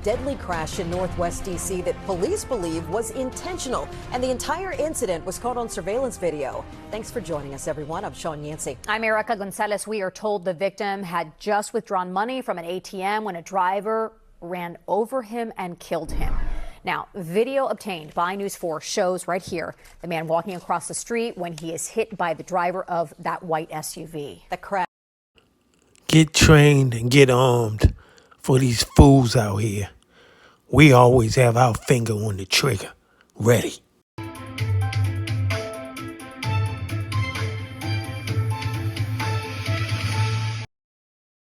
deadly crash in Northwest D.C. that police believe was intentional, and the entire incident was caught on surveillance video. Thanks for joining us, everyone. I'm Sean Yancey. I'm Erica Gonzalez. We are told the victim had just withdrawn money from an ATM when a driver ran over him and killed him. Now, video obtained by News 4 shows right here the man walking across the street when he is hit by the driver of that white SUV. The crash. Get trained and get armed for these fools out here. We always have our finger on the trigger, ready.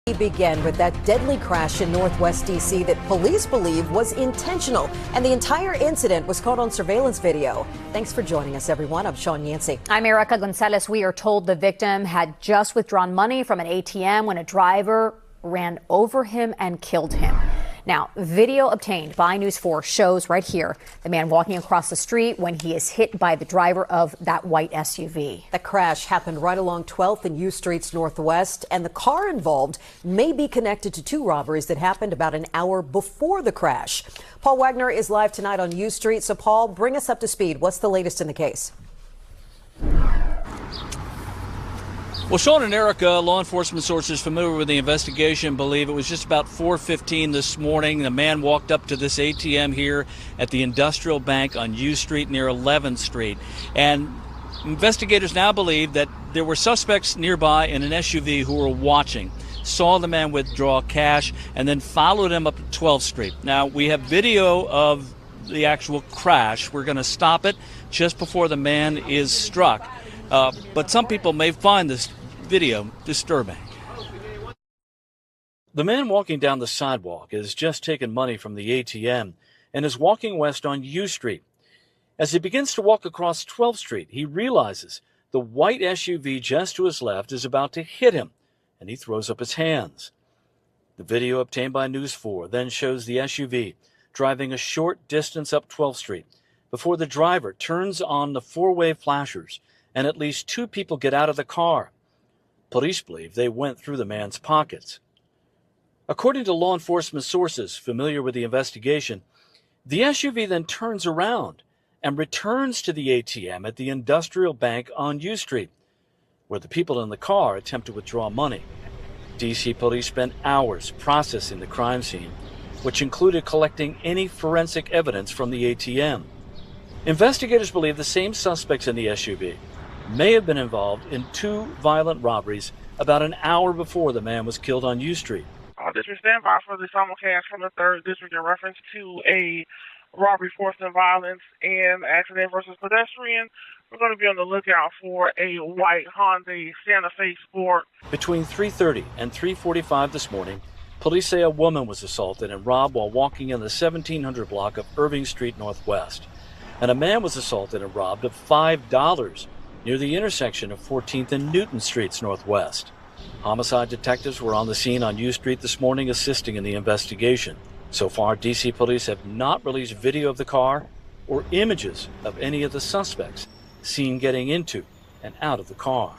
We begin with that deadly crash in Northwest D.C. that police believe was intentional, and the entire incident was caught on surveillance video. Thanks for joining us, everyone. I'm Sean Yancey. I'm Erica Gonzalez. We are told the victim had just withdrawn money from an ATM when a driver ran over him and killed him. Now, video obtained by News 4 shows right here the man walking across the street when he is hit by the driver of that white SUV. The crash happened right along 12th and U Streets Northwest, and the car involved may be connected to two robberies that happened about an hour before the crash. Paul Wagner is live tonight on U Street. So, Paul, bring us up to speed. What's the latest in the case? Well, Sean and Erica, law enforcement sources familiar with the investigation, believe it was just about 4:15 this morning. The man walked up to this ATM here at the Industrial Bank on U Street near 11th Street. And investigators now believe that there were suspects nearby in an SUV who were watching, saw the man withdraw cash, and then followed him up to 12th Street. Now, we have video of the actual crash. We're going to stop it just before the man is struck. But some people may find this video disturbing. The man walking down the sidewalk has just taken money from the ATM and is walking west on U Street. As he begins to walk across 12th Street, he realizes the white SUV just to his left is about to hit him, and he throws up his hands. The video obtained by News 4 then shows the SUV driving a short distance up 12th Street before the driver turns on the four-way flashers and at least two people get out of the car. Police believe they went through the man's pockets. According to law enforcement sources familiar with the investigation, the SUV then turns around and returns to the ATM at the Industrial Bank on U Street, where the people in the car attempt to withdraw money. D.C. police spent hours processing the crime scene, which included collecting any forensic evidence from the ATM. Investigators believe the same suspects in the SUV may have been involved in two violent robberies about an hour before the man was killed on U Street. District standby for the simulcast from the 3rd District in reference to a robbery, force, and violence and accident versus pedestrian. We're going to be on the lookout for a white Hyundai Santa Fe Sport. Between 3:30 and 3:45 this morning, police say a woman was assaulted and robbed while walking in the 1700 block of Irving Street Northwest. And a man was assaulted and robbed of $5 near the intersection of 14th and Newton Streets Northwest. Homicide detectives were on the scene on U Street this morning assisting in the investigation. So far, D.C. police have not released video of the car or images of any of the suspects seen getting into and out of the car.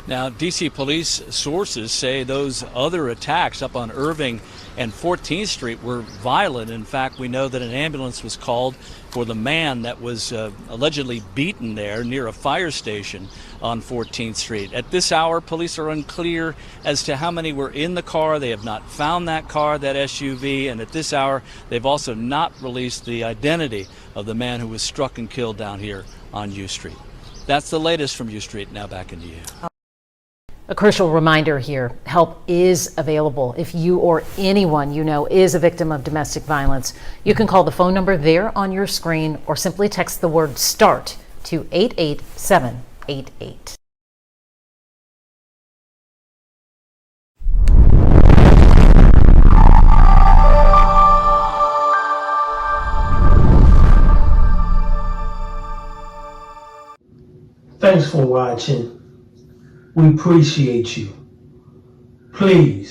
Now, D.C. police sources say those other attacks up on Irving and 14th Street were violent. In fact, we know that an ambulance was called for the man that was allegedly beaten there near a fire station on 14th Street. At this hour, police are unclear as to how many were in the car. They have not found that car, that SUV, and at this hour, they've also not released the identity of the man who was struck and killed down here on U Street. That's the latest from U Street. Now back into you. A crucial reminder here, help is available. If you or anyone you know is a victim of domestic violence, you can call the phone number there on your screen or simply text the word START to 88788. Thanks for watching. We appreciate you. Please